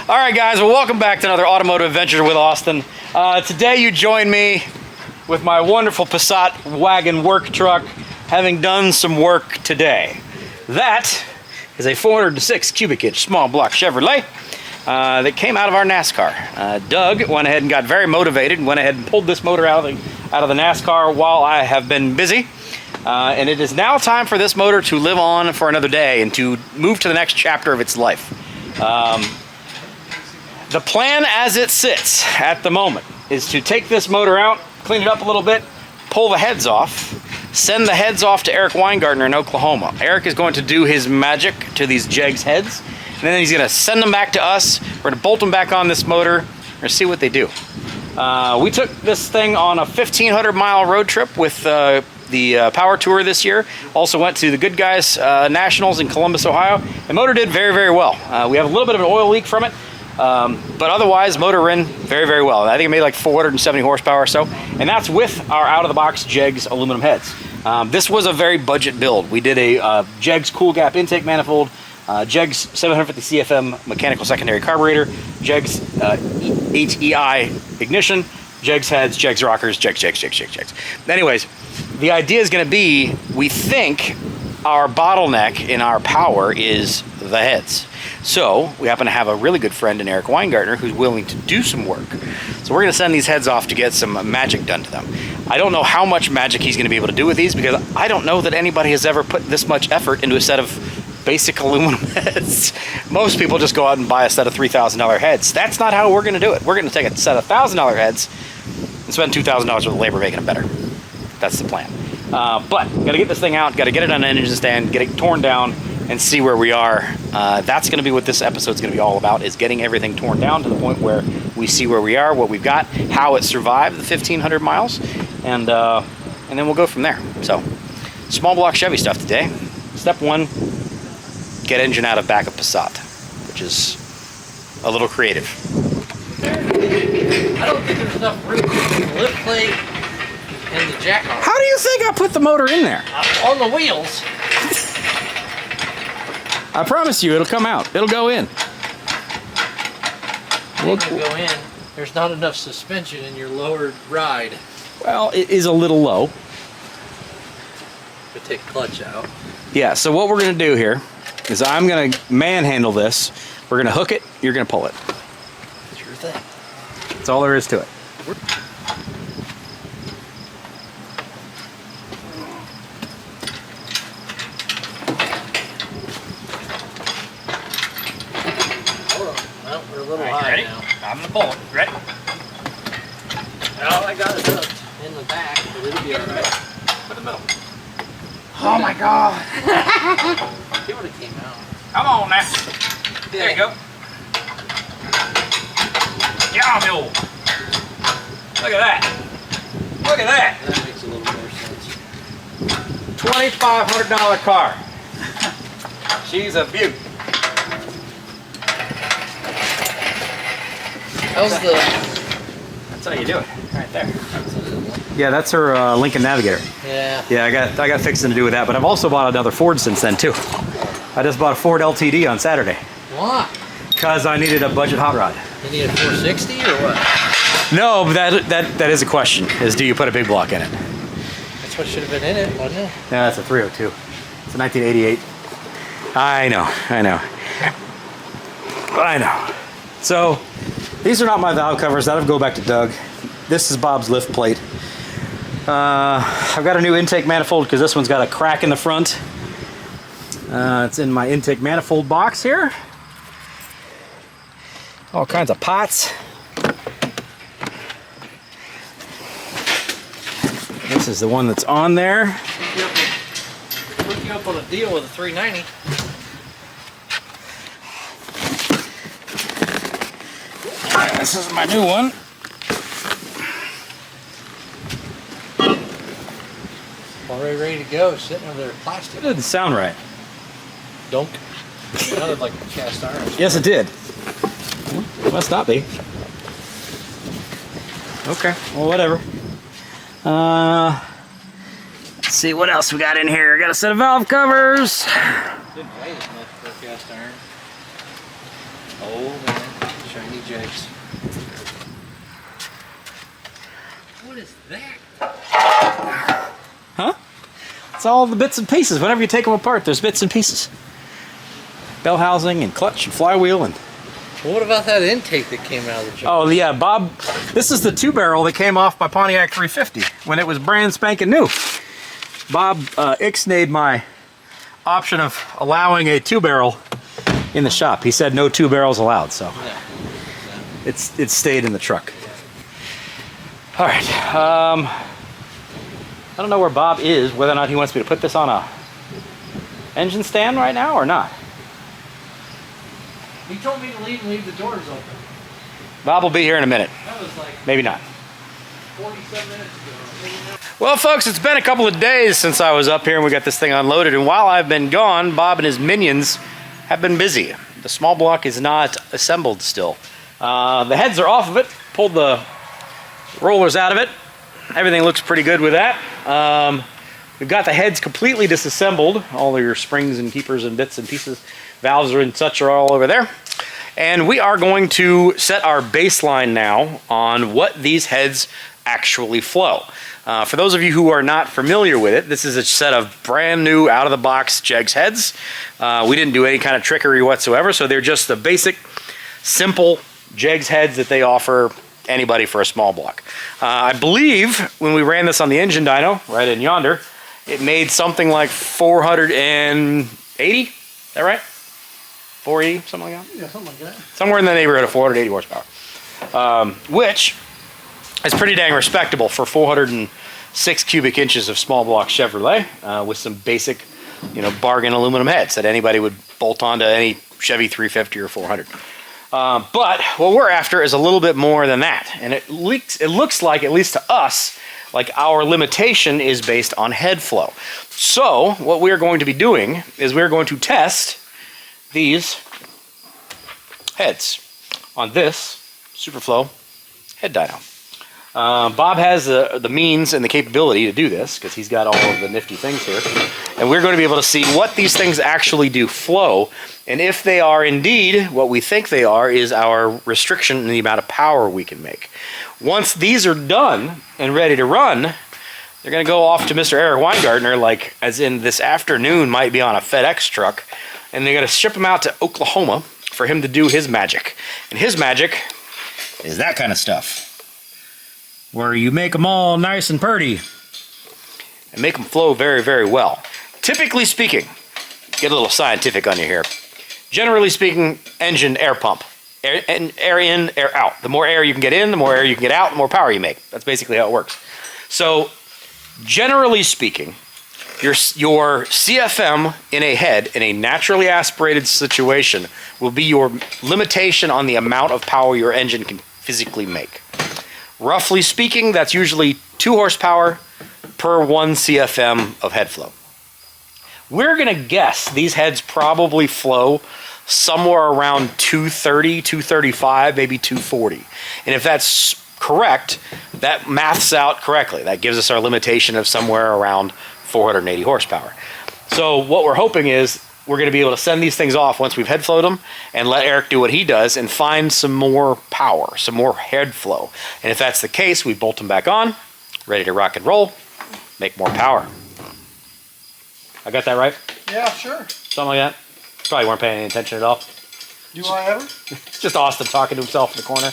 All right, guys, well, welcome back to another Automotive Adventure with Austin. Today you join me with my wonderful Passat wagon work truck, having done some work today. That is a 406 cubic inch small block Chevrolet that came out of our NASCAR. Doug went ahead and got very motivated and went ahead and pulled this motor out of the NASCAR while I have been busy. And it is now time for this motor to live on for another day and to move to the next chapter of its life. The plan as it sits at the moment is to take this motor out, clean it up a little bit, pull the heads off, send the heads off to Eric Weingartner in Oklahoma. Eric is going to do his magic to these Jegs heads, and then he's going to send them back to us. We're going to bolt them back on this motor and see what they do. We took this thing on a 1,500-mile road trip with the Power Tour this year. Also went to the Good Guys Nationals in Columbus, Ohio. The motor did very, very well. We have a little bit of an oil leak from it, but otherwise motor ran very, very well. I think it made like 470 horsepower or so, and that's with our out-of-the-box Jegs aluminum heads. This was a very budget build. We did a Jegs cool gap intake manifold, Jegs 750 CFM mechanical secondary carburetor, Jegs HEI ignition, Jegs heads, Jegs rockers, Jegs. Anyways, the idea is going to be, we think our bottleneck in our power is the heads. So we happen to have a really good friend in Eric Weingartner who's willing to do some work. So we're going to send these heads off to get some magic done to them. I don't know how much magic he's going to be able to do with these, because I don't know that anybody has ever put this much effort into a set of basic aluminum heads. Most people just go out and buy a set of $3,000 heads. That's not how we're going to do it. We're going to take a set of $1,000 heads and spend $2,000 worth of labor making them better. That's the plan. But got to get this thing out, got to get it on an engine stand, get it torn down, and see where we are. That's going to be what this episode's going to be all about, is getting everything torn down to the point where we see where we are, what we've got, how it survived the 1,500 miles, and then we'll go from there. So, small block Chevy stuff today. Step one, get engine out of back of Passat, which is a little creative. I don't think there's enough room for the lift plate and the jack arm. How do you think I put the motor in there? On the wheels. I promise you, it'll come out. It'll go in. It'll go in. There's not enough suspension in your lowered ride. Well, it is a little low. To take clutch out. Yeah, so what we're going to do here is I'm going to manhandle this. We're going to hook it. You're going to pull it. Sure thing. That's all there is to it. Well, we're a little high ready? now. I'm going to pull it. Ready? Well, I got it hooked in the back, but it'll be alright. For the middle. Oh my God. See what it came out. Come on now. There you go. Yeah, mule. Look at that. Look at that. That makes a little more sense. $2,500 car. She's a beaut. How's the... That's how you do it. Right there. Yeah, that's her Lincoln Navigator. Yeah. Yeah, I got fixing to do with that, but I've also bought another Ford since then too. I just bought a Ford LTD on Saturday. Why? Because I needed a budget hot rod. You need a 460 or what? No, but that is a question, is do you put a big block in it? That's what should have been in it, wasn't it? Yeah, that's a 302. It's a 1988. I know. So, these are not my valve covers. That'll go back to Doug. This is Bob's lift plate. I've got a new intake manifold because this one's got a crack in the front. It's in my intake manifold box here. All kinds of pots. This is the one that's on there. Hook you up on a deal with a 390. This is my new one. Already ready to go, sitting with their plastic. It didn't sound right. Dunk. Sounded like cast iron. Yes, it did. Must not be. Okay, well, whatever. Let's see what else we got in here. I got a set of valve covers. Didn't weigh as much for a cast iron. Oh, man. shiny Jegs. What is that? Huh? It's all the bits and pieces. Whenever you take them apart, there's bits and pieces. Bell housing and clutch and flywheel and... Well, what about that intake that came out of the Jegs? Oh yeah, Bob, this is the 2-barrel that came off my Pontiac 350 when it was brand spanking new. Bob ixnayed my option of allowing a 2-barrel in the shop. He said no 2 barrels allowed, so Yeah. it stayed in the truck. All right, I don't know where Bob is, whether or not he wants me to put this on a engine stand right now or not. He told me to leave the doors open. Bob will be here in a minute. That was like Maybe not. 47 minutes ago. Well, folks, it's been a couple of days since I was up here and we got this thing unloaded. And while I've been gone, Bob and his minions have been busy. The small block is not assembled still. The heads are off of it. Pulled the rollers out of it. Everything looks pretty good with that. We've got the heads completely disassembled. All of your springs and keepers and bits and pieces, valves and such are all over there. And we are going to set our baseline now on what these heads actually flow. For those of you who are not familiar with it, this is a set of brand new out-of-the-box Jegs heads. We didn't do any kind of trickery whatsoever, so they're just the basic, simple Jegs heads that they offer anybody for a small block. I believe when we ran this on the engine dyno, right in yonder, it made something like 480, is that right? 480, something like that? Yeah, something like that. Somewhere in the neighborhood of 480 horsepower, which is pretty dang respectable for 406 cubic inches of small block Chevrolet with some basic, bargain aluminum heads that anybody would bolt onto any Chevy 350 or 400. But what we're after is a little bit more than that, and it looks like, at least to us, like our limitation is based on head flow. So what we're going to be doing is we're going to test these heads on this Superflow head dyno. Bob has the means and the capability to do this because he's got all of the nifty things here. And we're going to be able to see what these things actually do flow, and if they are indeed what we think they are, is our restriction in the amount of power we can make. Once these are done and ready to run, they're going to go off to Mr. Eric Weingartner, like as in this afternoon might be on a FedEx truck, and they're going to ship them out to Oklahoma for him to do his magic. And his magic is that kind of stuff, where you make them all nice and pretty and make them flow very, very well. Typically speaking, get a little scientific on you here. Generally speaking, engine air pump. Air in, air out. The more air you can get in, the more air you can get out, the more power you make. That's basically how it works. So, generally speaking, your CFM in a head, in a naturally aspirated situation, will be your limitation on the amount of power your engine can physically make. Roughly speaking, that's usually 2 horsepower per 1 CFM of head flow. We're going to guess these heads probably flow somewhere around 230, 235, maybe 240. And if that's correct, that maths out correctly. That gives us our limitation of somewhere around 480 horsepower. So what we're hoping is we're going to be able to send these things off once we've head flowed them and let Eric do what he does and find some more power, some more head flow. And if that's the case, we bolt them back on, ready to rock and roll, make more power. I got that right? Yeah, sure. Something like that? Probably weren't paying any attention at all. Do I ever? It's just Austin talking to himself in the corner.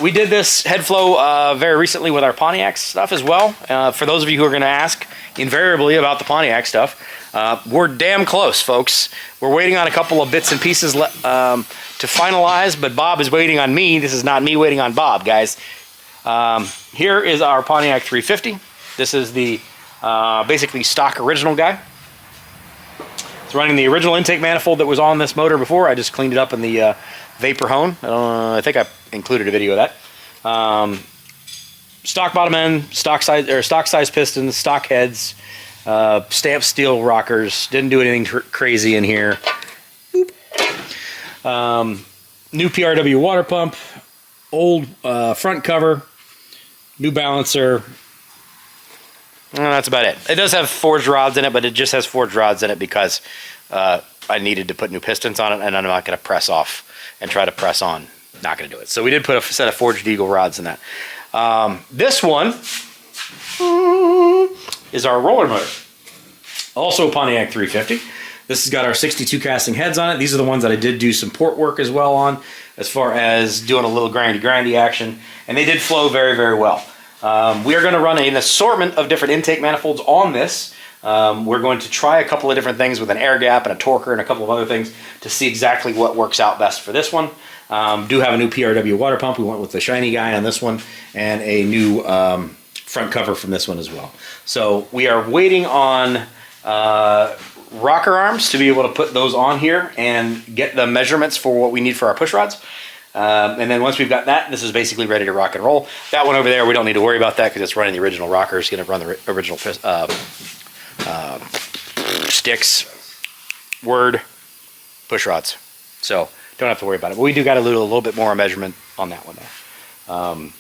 We did this head flow very recently with our Pontiac stuff as well. For those of you who are going to ask invariably about the Pontiac stuff, we're damn close, folks. We're waiting on a couple of bits and pieces to finalize, but Bob is waiting on me. This is not me waiting on Bob, guys. Here is our Pontiac 350. This is the basically stock original guy. It's running the original intake manifold that was on this motor before. I just cleaned it up in the vapor hone. I think I included a video of that. Stock bottom end, stock size pistons, stock heads, stamped steel rockers. Didn't do anything crazy in here. New PRW water pump, old front cover, new balancer. That's about it. It does have forged rods in it, but it just has forged rods in it because I needed to put new pistons on it, and I'm not going to press off and try to press on. Not going to do it. So we did put a set of forged eagle rods in that. This one is our roller motor. Also a Pontiac 350. This has got our 62 casting heads on it. These are the ones that I did do some port work as well on, as far as doing a little grindy action, and they did flow very, very well. We are going to run an assortment of different intake manifolds on this. We're going to try a couple of different things with an air gap and a torquer and a couple of other things to see exactly what works out best for this one. Do have a new PRW water pump. We went with the shiny guy on this one, and a new front cover from this one as well. So we are waiting on rocker arms to be able to put those on here and get the measurements for what we need for our push rods. And then once we've got that, this is basically ready to rock and roll. That one over there, we don't need to worry about that because it's running the original rocker. It's going to run the original sticks, word, push rods. So don't have to worry about it. But we do got to do a little bit more measurement on that one though.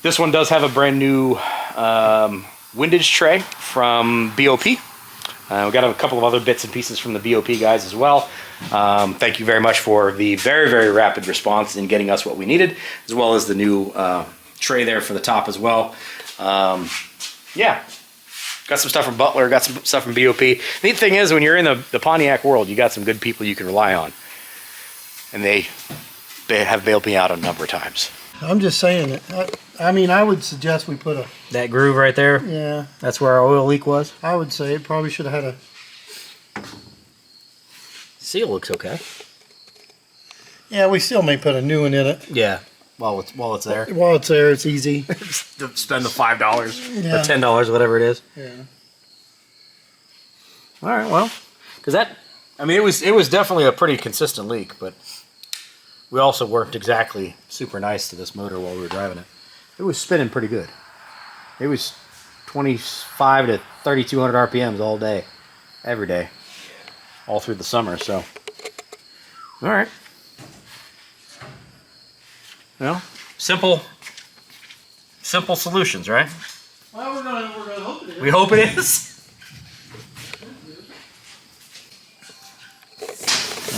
This one does have a brand new windage tray from BOP. We got a couple of other bits and pieces from the BOP guys as well. Thank you very much for the very, very rapid response in getting us what we needed, as well as the new tray there for the top as well. Yeah, got some stuff from Butler, got some stuff from BOP. Neat thing is, when you're in the Pontiac world, you got some good people you can rely on. And they have bailed me out a number of times. I'm just saying that. I mean, I would suggest we put a... That groove right there? Yeah. That's where our oil leak was? I would say it probably should have had a... Seal looks okay. Yeah, we still may put a new one in it. Yeah, while it's there. While it's there, it's easy. Spend the $5 yeah. or $10, whatever it is. Yeah. All right, well, because that... I mean, it was definitely a pretty consistent leak, but we also weren't exactly super nice to this motor while we were driving it. It was spinning pretty good. It was 25 to 3,200 RPMs all day, every day, all through the summer. So, all right. Well, simple solutions, right? Well, we're gonna hope it is. We hope it is.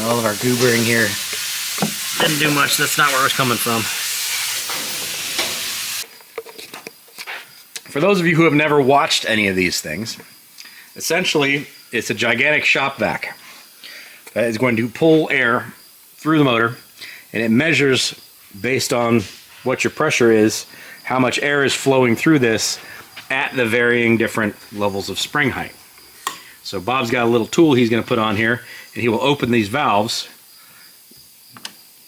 All of our goobering here didn't do much. That's not where it was coming from. For those of you who have never watched any of these things, essentially it's a gigantic shop vac that is going to pull air through the motor, and it measures based on what your pressure is, how much air is flowing through this at the varying different levels of spring height. So Bob's got a little tool he's going to put on here, and he will open these valves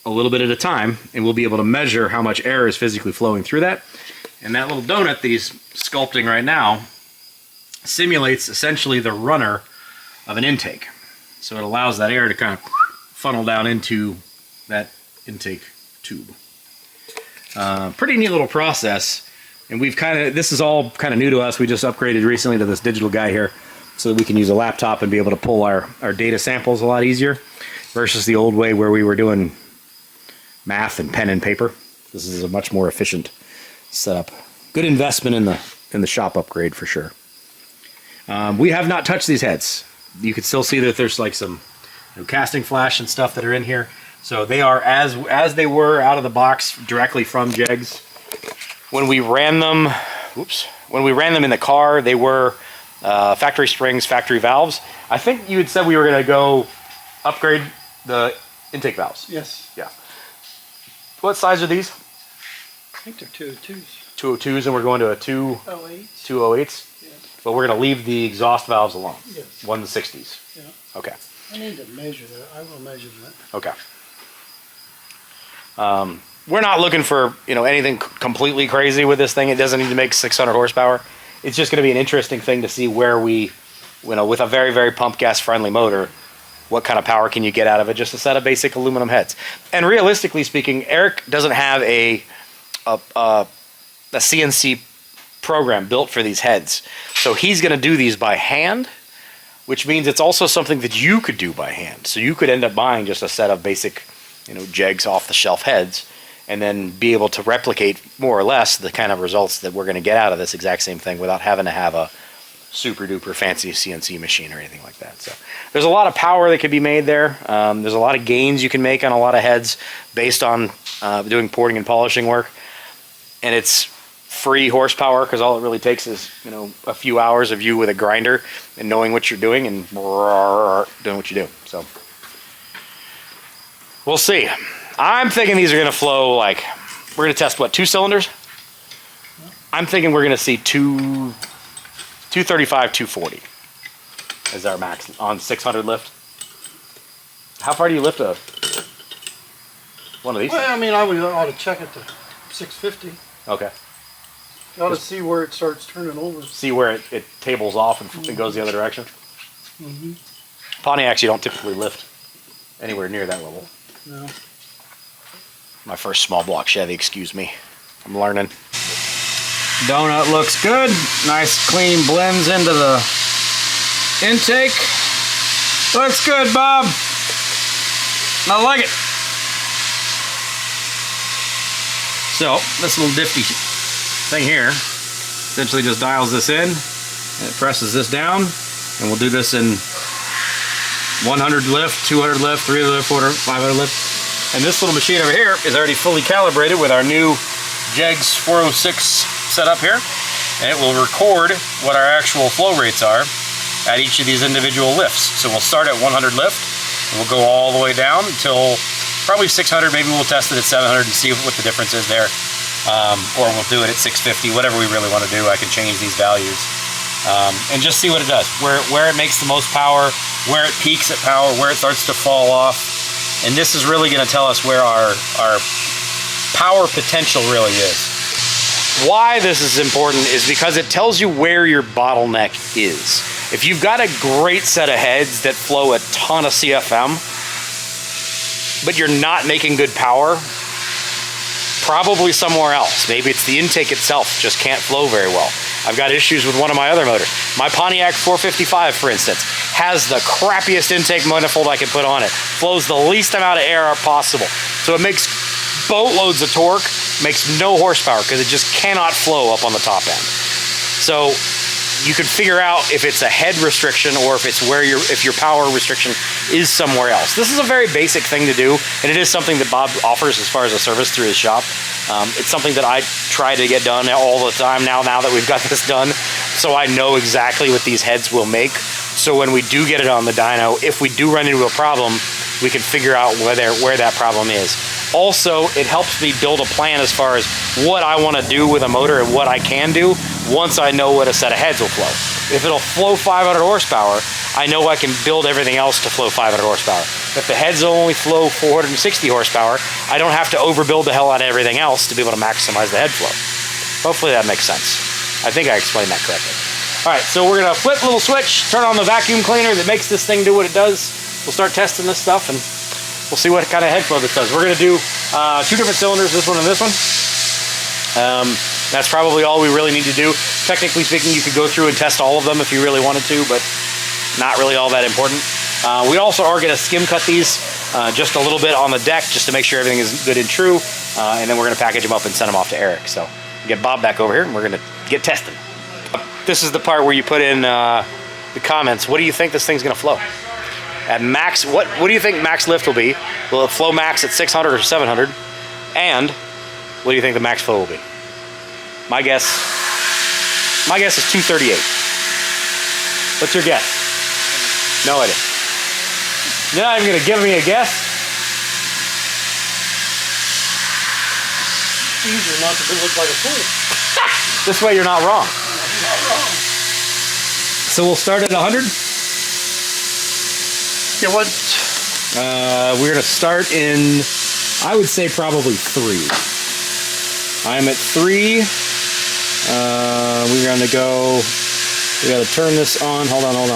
a little bit at a time, and we'll be able to measure how much air is physically flowing through that. And that little donut that he's sculpting right now simulates essentially the runner of an intake. So it allows that air to kind of funnel down into that intake tube. Pretty neat little process, and this is all kind of new to us. We just upgraded recently to this digital guy here, so that we can use a laptop and be able to pull our data samples a lot easier versus the old way where we were doing math and pen and paper. This is a much more efficient setup. Good investment in the shop upgrade for sure. We have not touched these heads. You can still see that there's like some casting flash and stuff that are in here. So they are as they were out of the box directly from Jegs. When we ran them in the car, they were factory springs, factory valves. I think you had said we were going to go upgrade the intake valves. Yes. Yeah. What size are these? I think they're 202s. 202s, and we're going to a 208s? Yeah. But we're going to leave the exhaust valves alone. Yes. 160s. Yeah. Okay. I need to measure that. I will measure that. Okay. We're not looking for anything completely crazy with this thing. It doesn't need to make 600 horsepower. It's just going to be an interesting thing to see where we, with a very, very pump gas friendly motor, what kind of power can you get out of it? Just a set of basic aluminum heads. And realistically speaking, Eric doesn't have a CNC program built for these heads. So he's going to do these by hand, which means it's also something that you could do by hand. So you could end up buying just a set of basic, Jegs off-the-shelf heads, and then be able to replicate more or less the kind of results that we're going to get out of this exact same thing without having to have a super duper fancy CNC machine or anything like that. So there's a lot of power that can be made there. There's a lot of gains you can make on a lot of heads based on doing porting and polishing work. And it's free horsepower because all it really takes is, you know, a few hours of you with a grinder and knowing what you're doing and doing what you do. So we'll see. I'm thinking these are going to flow like, we're going to test what, 2 cylinders? I'm thinking we're going to see 235, 240 as our max on 600 lift. How far do you lift one of these? Well, I mean, I ought to check it to 650. Okay. You ought to see where it starts turning over. See where it tables off and it goes the other direction? Mm-hmm. Pontiacs, you don't typically lift anywhere near that level. No. My first small block Chevy, excuse me. I'm learning. Donut looks good. Nice clean blends into the intake. Looks good, Bob. I like it. So this little nifty thing here essentially just dials this in and it presses this down, and we'll do this in 100 lift, 200 lift, 300 lift, 400, 500 lift. And this little machine over here is already fully calibrated with our new Jegs 406 setup here, and it will record what our actual flow rates are at each of these individual lifts. So we'll start at 100 lift, and we'll go all the way down until probably 600. Maybe we'll test it at 700 and see what the difference is there, or we'll do it at 650, whatever we really want to do. I can change these values and just see what it does, where it makes the most power, where it peaks at power, where it starts to fall off. And this is really going to tell us where our power potential really is. Why this is important is because it tells you where your bottleneck is. If you've got a great set of heads that flow a ton of CFM, but you're not making good power, probably somewhere else. Maybe it's the intake itself just can't flow very well. I've got issues with one of my other motors. My Pontiac 455, for instance, has the crappiest intake manifold I can put on it. Flows the least amount of air possible. So it makes boatloads of torque, makes no horsepower because it just cannot flow up on the top end. So you can figure out if it's a head restriction or if it's where if your power restriction is somewhere else. This is a very basic thing to do, and it is something that Bob offers as far as a service through his shop. It's something that I try to get done all the time now that we've got this done, so I know exactly what these heads will make. So when we do get it on the dyno, if we do run into a problem, we can figure out where that problem is. Also, it helps me build a plan as far as what I want to do with a motor and what I can do once I know what a set of heads will flow. If it'll flow 500 horsepower, I know I can build everything else to flow 500 horsepower. If the heads will only flow 460 horsepower, I don't have to overbuild the hell out of everything else to be able to maximize the head flow. Hopefully that makes sense. I think I explained that correctly. All right, so we're gonna flip a little switch, turn on the vacuum cleaner that makes this thing do what it does. We'll start testing this stuff and we'll see what kind of head flow this does. We're gonna do 2 different cylinders, this one and this one. That's probably all we really need to do. Technically speaking, you could go through and test all of them if you really wanted to, but not really all that important. We also are gonna skim cut these just a little bit on the deck just to make sure everything is good and true. And then we're gonna package them up and send them off to Eric. So get Bob back over here and we're gonna get testing. This is the part where you put in the comments. What do you think this thing's gonna flow? At max, what do you think max lift will be? Will it flow max at 600 or 700? And what do you think the max flow will be? My guess is 238. What's your guess? No idea. You're not even gonna give me a guess? It's easier not to look like a fool. This way you're not wrong. I'm not wrong. So we'll start at 100? Yeah, what? We're gonna start in, I would say probably 3. I'm at 3. We're gonna go, we gotta turn this on. Hold on. I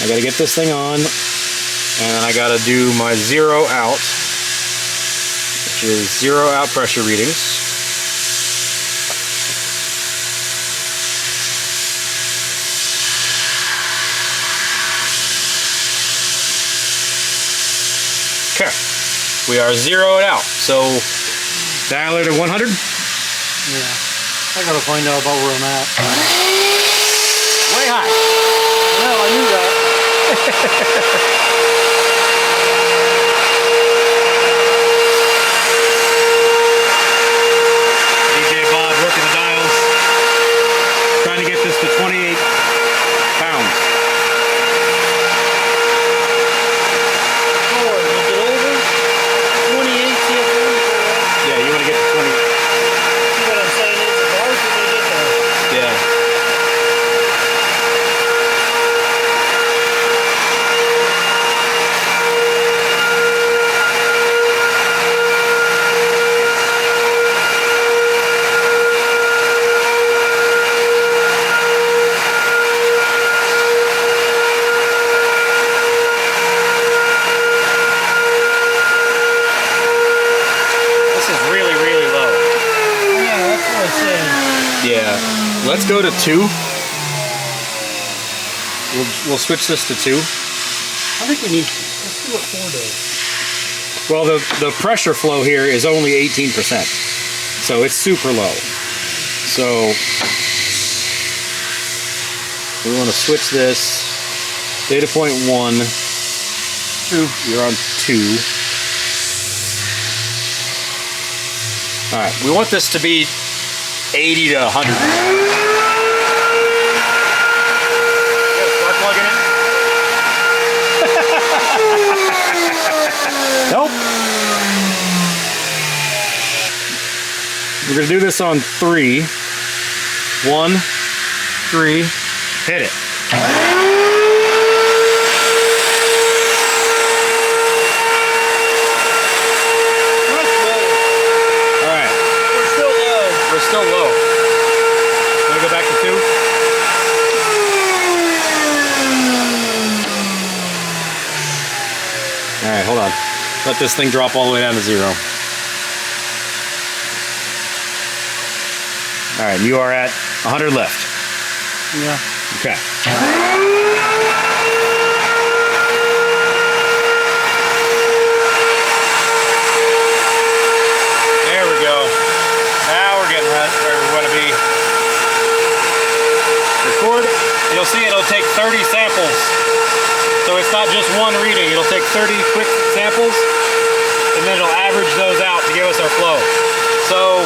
gotta get this thing on, and I gotta do my 0 out, which is 0 out pressure readings. Okay, we are 0'd out. So dial it to 100. Yeah, I gotta find out about where I'm at. Say hi. Well, I knew that. DJ Bob working the dials. Trying to get this to 28 pounds. Oh, is it over? 28 CFM? Yeah, you want to get to 20. See what I'm saying? It's a bar to get there. Yeah. Yeah, let's go to 2. We'll switch this to 2. I think we need, let's do what 4 does. Well, the pressure flow here is only 18%, so it's super low. So we want to switch this. Data point 1. 2. You're on 2. All right, we want this to be 80 to 100. Spark plug in it? Nope. We're gonna do this on 3. 1, 3, hit it. Still low. Want to go back to 2? Alright, hold on. Let this thing drop all the way down to 0. Alright, you are at 100 left. Yeah. Okay. There we go. Now we're getting right where we want to be. Record. You'll see it'll take 30 samples. So it's not just one reading. It'll take 30 quick samples, and then it'll average those out to give us our flow. So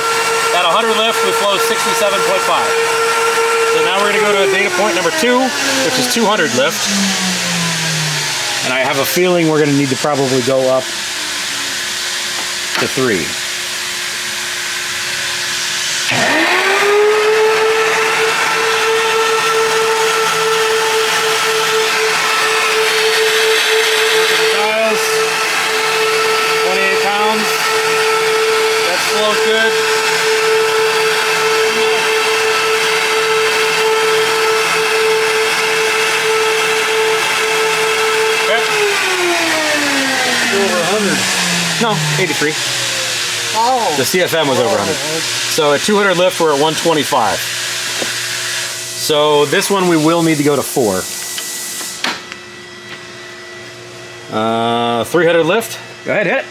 at 100 lift, we flow 67.5. So now we're going to go to data point number 2, which is 200 lift. And I have a feeling we're going to need to probably go up to 3. Good. Okay. Over 100. No, 83. Oh. The CFM was over 100. So at 200 lift, we're at 125. So this one we will need to go to 4. 300 lift. Go ahead, hit it.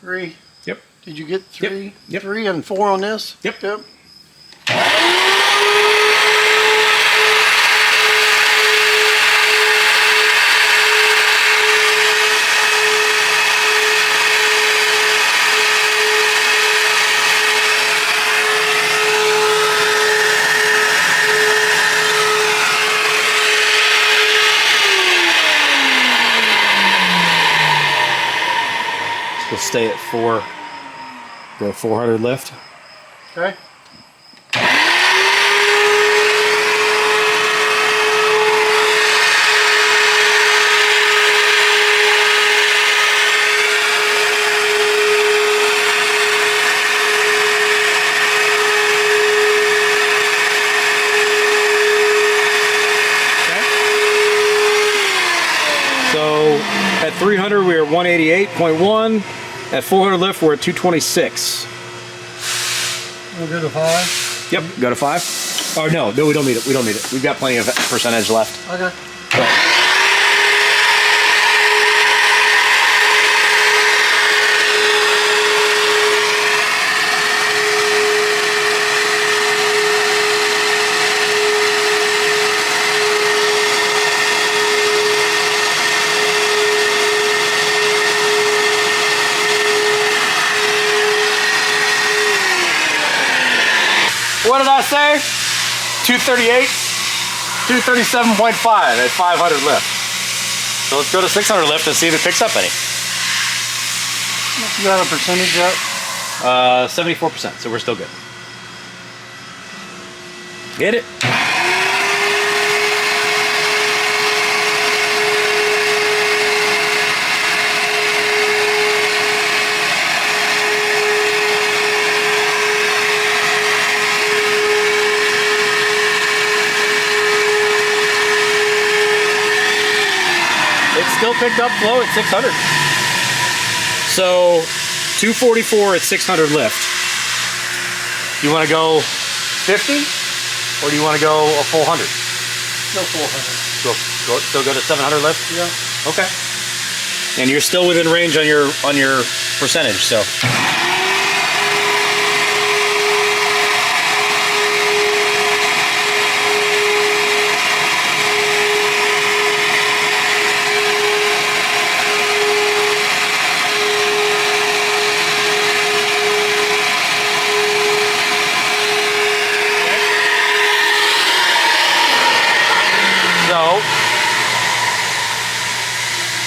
Three. Yep. Did you get 3? Yep. 3 and 4 on this? Yep. Yep. We'll stay at 4. Go 400 lift. Okay. So at 300, we're at 188.1. At 400 lift, we're at 226. We'll go to 5. Yep, go to 5. Oh, no, we don't need it. We don't need it. We've got plenty of percentage left. Okay. But, 1 what did I say? 238, 237.5 at 500 lift. So let's go to 600 lift and see if it picks up any. You got a percentage yet? 74%, so we're still good. Get it? Still picked up flow at 600. So 244 at 600 lift. You want to go 50 or do you want to go a full 100? No, 400. Still go to 700 lift? Yeah. Okay. And you're still within range on your percentage, so.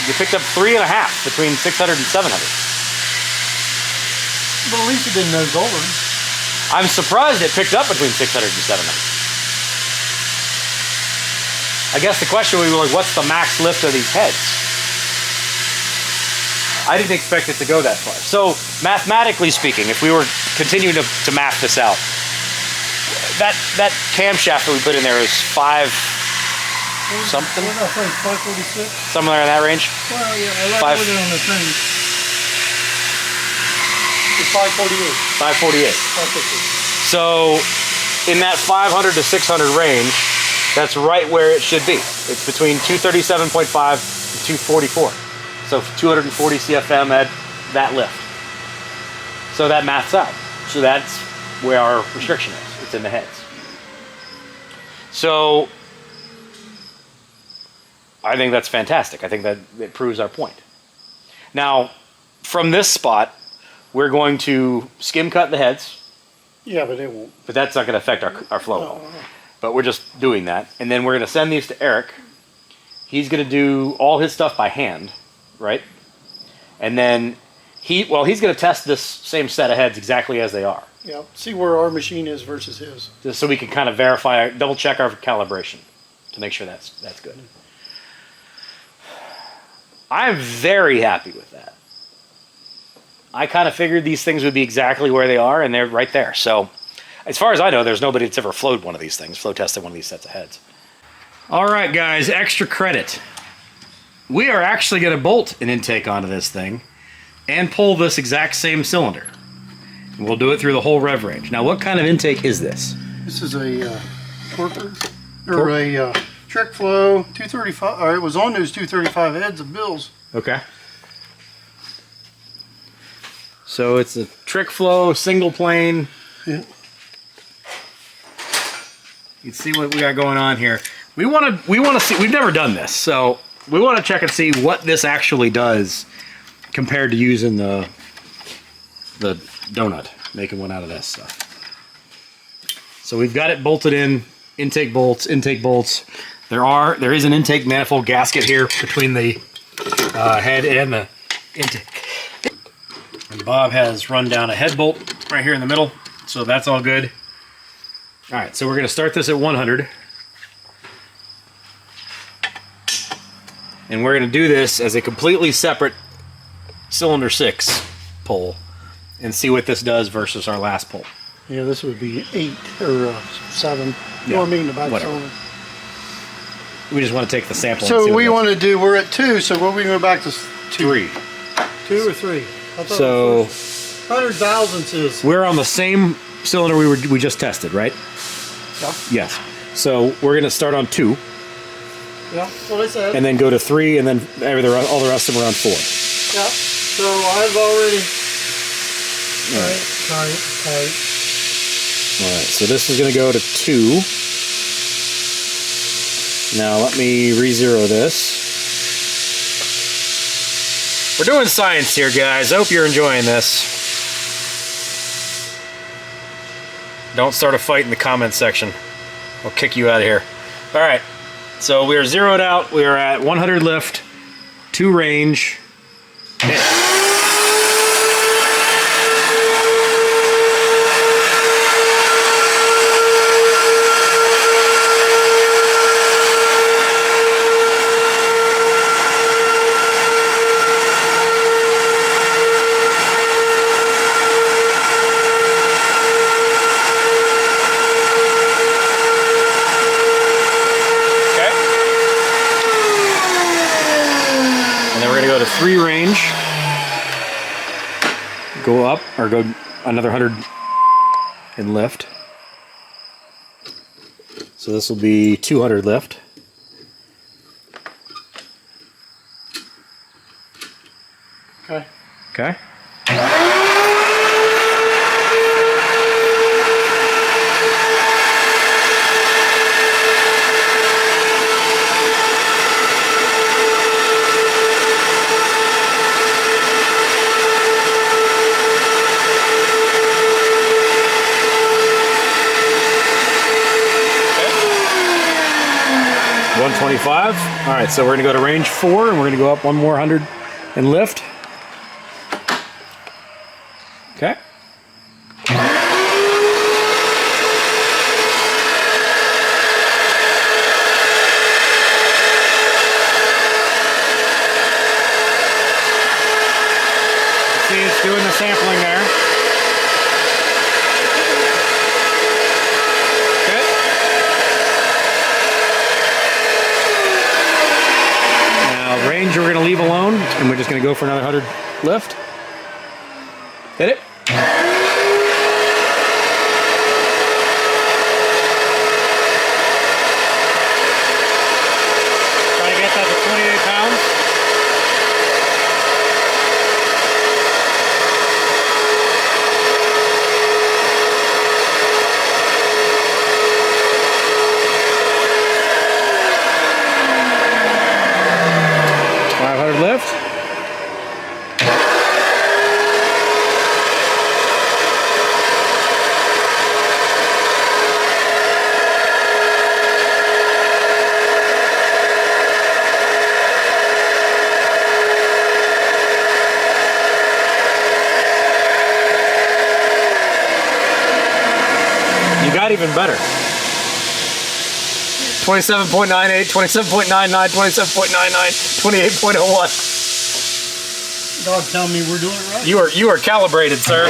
You picked up 3.5 between 600 and 700. But at least it didn't nose over. I'm surprised it picked up between 600 and 700. I guess the question would be like, what's the max lift of these heads? I didn't expect it to go that far. So mathematically speaking, if we were continuing to math this out, that camshaft that we put in there is 5 something? What did I think, 546? Somewhere in that range? Well, yeah, I put it on the thing. It's 548. 548. 550. So in that 500 to 600 range, that's right where it should be. It's between 237.5 and 244. So 240 CFM at that lift. So that maths out. So that's where our restriction is. It's in the heads. So I think that's fantastic. I think that it proves our point. Now, from this spot, we're going to skim cut the heads. Yeah, but it won't. But that's not going to affect our flow. No. But we're just doing that. And then we're going to send these to Eric. He's going to do all his stuff by hand, right? And then he's going to test this same set of heads exactly as they are. Yeah, see where our machine is versus his. Just so we can kind of verify, double check our calibration to make sure that's good. I'm very happy with that. I kind of figured these things would be exactly where they are, and they're right there. So, as far as I know, there's nobody that's ever flowed one of these things, flow tested one of these sets of heads. All right, guys, extra credit. We are actually going to bolt an intake onto this thing and pull this exact same cylinder. We'll do it through the whole rev range. Now, what kind of intake is this? This is a torper, or a trick flow 235. Or it was on those 235 heads of bills. Okay. So it's a trick flow, single plane. Yeah. You can see what we got going on here. We want to see. We've never done this, so we want to check and see what this actually does compared to using the donut, making one out of this stuff. So we've got it bolted in, intake bolts. There is an intake manifold gasket here between the head and the intake. And Bob has run down a head bolt right here in the middle, so that's all good. All right, so we're going to start this at 100. And we're going to do this as a completely separate cylinder 6 pull and see what this does versus our last pull. Yeah, this would be 8 or 7. Yeah, Or mean the back whatever. cylinder. We just want to take the sample. and see So what we it does. want to do, we're at 2, so what are we going back to 2? 3. 2 or 3? I thought So 100 thousandths is. we're on the same cylinder we just tested, right? Yeah. Yes. So we're going to start on 2 Yeah, that's what I said. and then go to 3 and then all the rest of them are on 4. Yeah. So I've already. Tight. All right, so this is going to go to 2. Now let me re-zero this. We're doing science here, guys. I hope you're enjoying this. Don't start a fight in the comment section. I'll kick you out of here. All right, so we are zeroed out. We are at 100 lift, 2 range. Hit. Go to 3 range, go up, or go another 100 in lift. So this will be 200 lift. Okay. Okay. $125. All right, so we're gonna go to range 4 and we're gonna go up 1 more 100 and lift. Okay. See, it's doing the sampling there. Range we're going to leave alone, and we're just going to go for another 100 lift. Hit it. Try to get that to 28 pounds. Lift. You got even better. 27.98, 27.99, 27.99, 28.01. Dog telling me we're doing it right. You are calibrated, sir.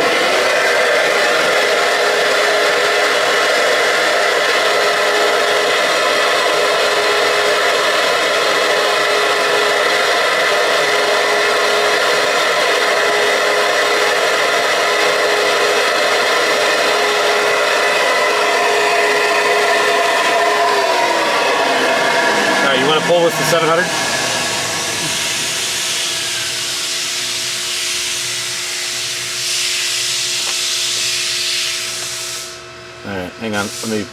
All right, you want to pull this to 700? Alright, hang on, let me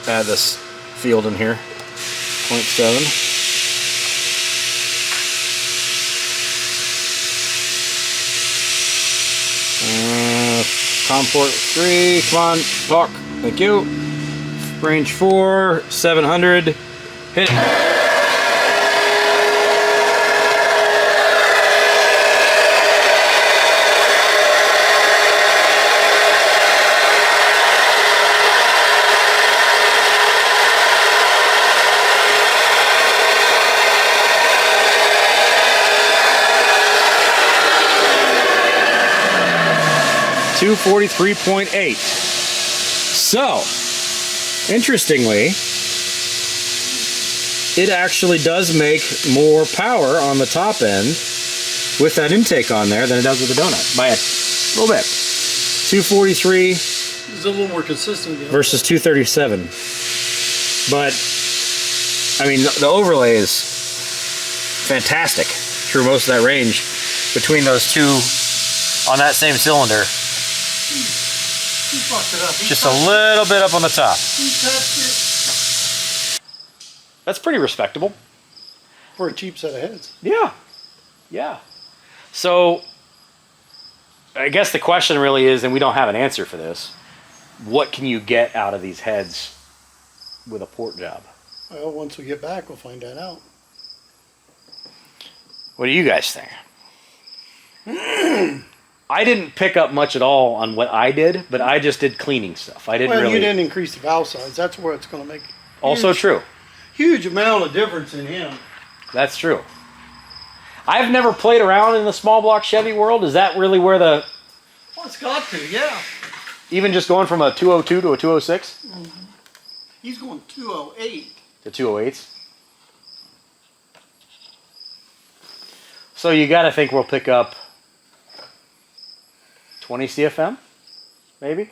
add this field in here. 0.7. Comport 3, come on, talk, thank you. Range 4, 700, hit. 243.8. So, interestingly, it actually does make more power on the top end with that intake on there than it does with the donut by a little bit. 243 It's a little more consistent versus 237. But I mean, the overlay is fantastic through most of that range between those two on that same cylinder. He fucked it up. Just a little bit up on the top. He touched it. That's pretty respectable. For a cheap set of heads. Yeah. Yeah. So, I guess the question really is, and we don't have an answer for this, what can you get out of these heads with a port job? Well, once we get back, we'll find that out. What do you guys think? I didn't pick up much at all on what I did, but I just did cleaning stuff. I didn't Well, really. you didn't increase the valve size. That's where it's going to make Also true. huge amount of difference in him. That's true. I've never played around in the small block Chevy world. Is that really where the, Well, it's got to, yeah. even just going from a 202 to a 206 He's going 208. to 208s? So you got to think we'll pick up 20 CFM, maybe,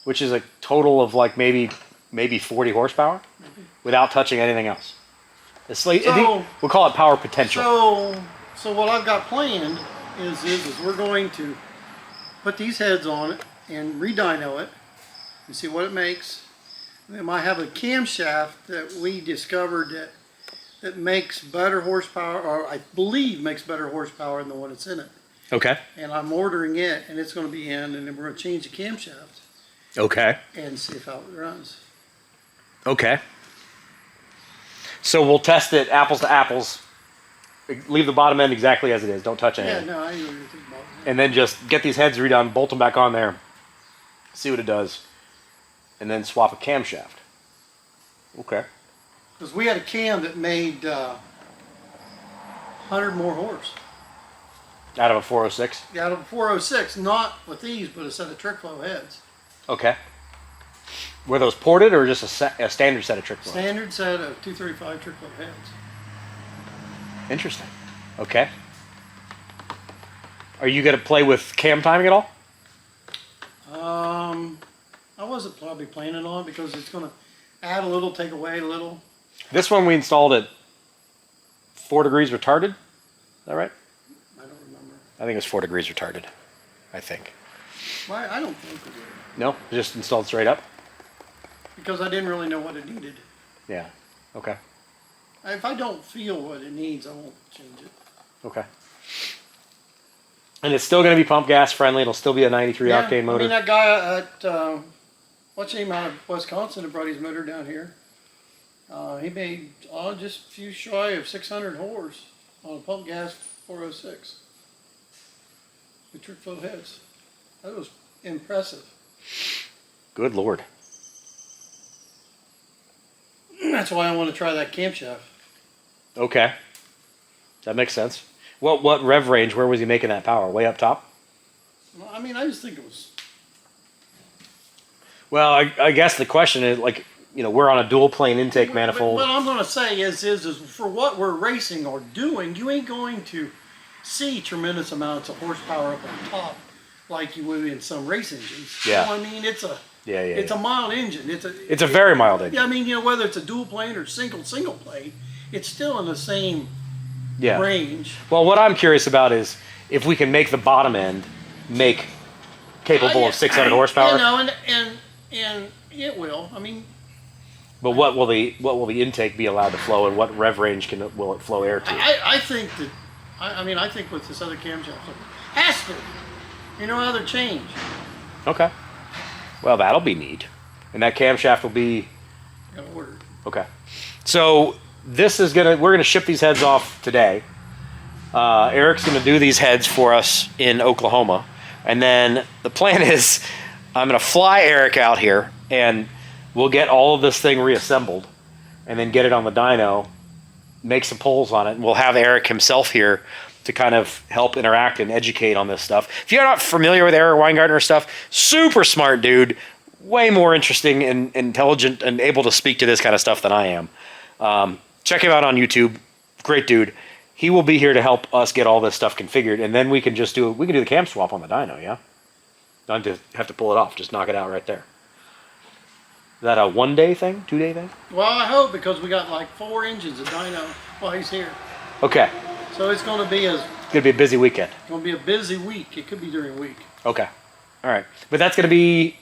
which is a total of like maybe 40 horsepower without touching anything else. It's like, So- we'll call it power potential. So what I've got planned is we're going to put these heads on it and re-dyno it and see what it makes. We might have a camshaft that we discovered that makes better horsepower, or I believe makes better horsepower than the one that's in it. Okay. And I'm ordering it, and it's going to be in, and then we're going to change the camshaft Okay. and see how it runs. Okay. So we'll test it apples to apples. Leave the bottom end exactly as it is. Don't touch Yeah, anything. no, I ain't really think about it. And then just get these heads redone, bolt them back on there, see what it does, and then swap a camshaft. Okay. Because we had a cam that made 100 more horse. Out of a 406? Out of a 406, not with these, but a set of trick flow heads. Okay. Were those ported or just a standard set of trick flow? Standard set of 235 trick flow heads. Interesting. Okay. Are you going to play with cam timing at all? I wasn't probably planning on it because it's going to add a little, take away a little. This one we installed at 4 degrees retarded. Is that right? I don't remember. I think it was 4 degrees retarded. I think. Well, I don't think we did. No? Just installed straight up? Because I didn't really know what it needed. Yeah. Okay. If I don't feel what it needs, I won't change it. Okay. And it's still going to be pump gas friendly. It'll still be a 93 octane motor. I mean, that guy at, what's the name out of Wisconsin that brought his motor down here? He made just a few shy of 600 horse on a pump gas 406 with trick flow heads. That was impressive. Good Lord. That's why I want to try that camshaft. Okay. That makes sense. What rev range, where was he making that power? Way up top? Well, I mean, I just think it was. Well, I guess the question is, like, you know, we're on a dual plane intake manifold. What I'm going to say is for what we're racing or doing, you ain't going to see tremendous amounts of horsepower up on top like you would in some race engines. Yeah. You know what I mean, it's a Yeah. mild engine. It's a very mild engine. Yeah, I mean, you know, whether it's a dual plane or single plane, it's still in the same Yeah. range. Well, what I'm curious about is if we can make the bottom end capable of 600 horsepower. You know, and it will. I mean, But what will the intake be allowed to flow, and what rev range will it flow air to? I think that. I think with this other camshaft, it has to. You know how they're changed. Okay. Well, that'll be neat, and that camshaft will be Got to order. okay. So we're gonna ship these heads off today. Eric's gonna do these heads for us in Oklahoma, and then the plan is I'm gonna fly Eric out here, and we'll get all of this thing reassembled, and then get it on the dyno, make some polls on it, and we'll have Eric himself here to kind of help interact and educate on this stuff. If you're not familiar with Eric Weingartner stuff, super smart dude, way more interesting and intelligent and able to speak to this kind of stuff than I am. Check him out on YouTube. Great dude. He will be here to help us get all this stuff configured, and then we can do the cam swap on the dyno, yeah? Don't have to pull it off, just knock it out right there. Is that a 1-day thing, 2-day thing? Well, I hope, because we got like 4 engines of dyno while he's here. Okay. So it's going to be It's gonna be a busy weekend. a busy week. It could be during a week. Okay. All right. But that's gonna be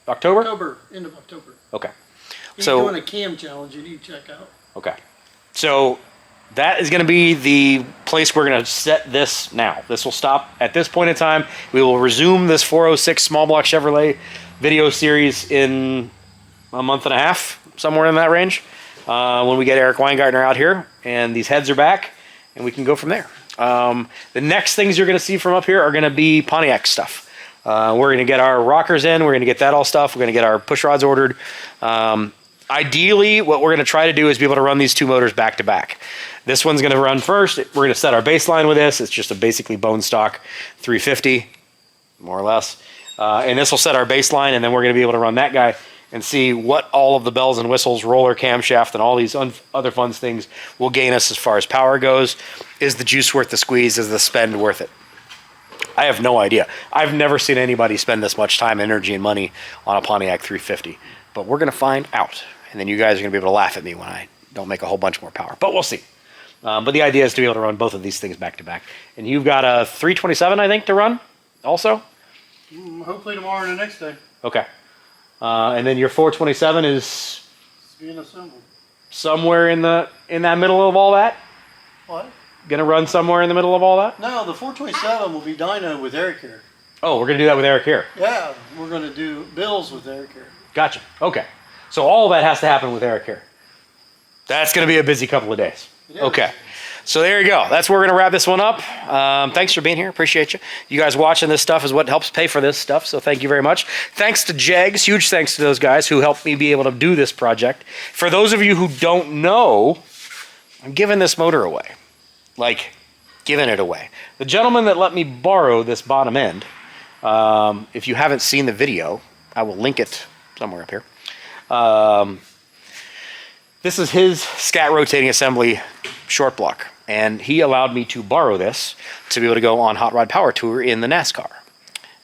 October? End of October. Okay. He's So doing a cam challenge you need to check out. okay. So that is going to be the place we're going to set this now. This will stop at this point in time. We will resume this 406 small block Chevrolet video series in a month and a half, somewhere in that range, when we get Eric Weingartner out here and these heads are back, and we can go from there. The next things you're going to see from up here are going to be Pontiac stuff. We're going to get our rockers in. We're going to get that all stuff. We're going to get our push rods ordered. Ideally, what we're going to try to do is be able to run these two motors back to back. This one's going to run first. We're going to set our baseline with this. It's just a basically bone stock 350, more or less. And this will set our baseline, and then we're going to be able to run that guy and see what all of the bells and whistles, roller, camshaft, and all these other fun things will gain us as far as power goes. Is the juice worth the squeeze? Is the spend worth it? I have no idea. I've never seen anybody spend this much time, energy, and money on a Pontiac 350. But we're going to find out. And then you guys are going to be able to laugh at me when I don't make a whole bunch more power. But we'll see. But the idea is to be able to run both of these things back to back. And you've got a 327, I think, to run also? Hopefully tomorrow and the next day. Okay. And then your 427 is It's being assembled. somewhere in that middle of all that? What? Gonna run somewhere in the middle of all that? No, the 427 will be dyno with Eric here. Oh, we're gonna do that with Eric here. Yeah, we're going to do bills with Eric here. Gotcha. Okay. So all that has to happen with Eric here. That's gonna be a busy couple of days. It is. Okay. So there you go. That's where we're going to wrap this one up. Thanks for being here. Appreciate you. You guys watching this stuff is what helps pay for this stuff, so thank you very much. Thanks to Jegs. Huge thanks to those guys who helped me be able to do this project. For those of you who don't know, I'm giving this motor away. Like, giving it away. The gentleman that let me borrow this bottom end, if you haven't seen the video, I will link it somewhere up here. This is his scat rotating assembly short block. And he allowed me to borrow this to be able to go on Hot Rod Power Tour in the NASCAR.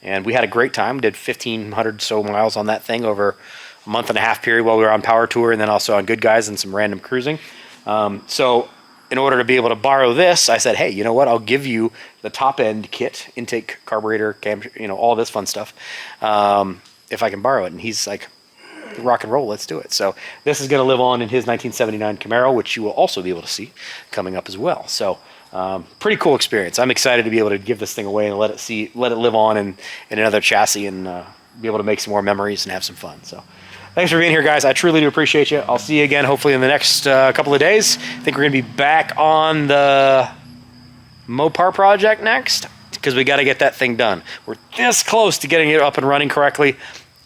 And we had a great time, did 1,500 so miles on that thing over a month and a half period while we were on Power Tour, and then also on Good Guys and some random cruising. So in order to be able to borrow this, I said, hey, you know what, I'll give you the top end kit, intake, carburetor, cam, all this fun stuff, if I can borrow it. And he's like, rock and roll, let's do it. So this is going to live on in his 1979 Camaro, which you will also be able to see coming up as well. So pretty cool experience. I'm excited to be able to give this thing away and let it live on in another chassis and be able to make some more memories and have some fun. So thanks for being here, guys. I truly do appreciate you. I'll see you again hopefully in the next couple of days. I think we're going to be back on the Mopar project next because we got to get that thing done. We're this close to getting it up and running correctly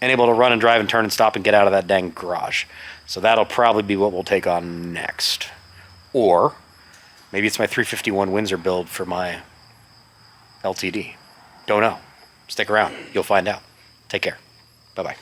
and able to run and drive and turn and stop and get out of that dang garage. So that'll probably be what we'll take on next. Or maybe it's my 351 Windsor build for my LTD. Don't know. Stick around. You'll find out. Take care. Bye-bye.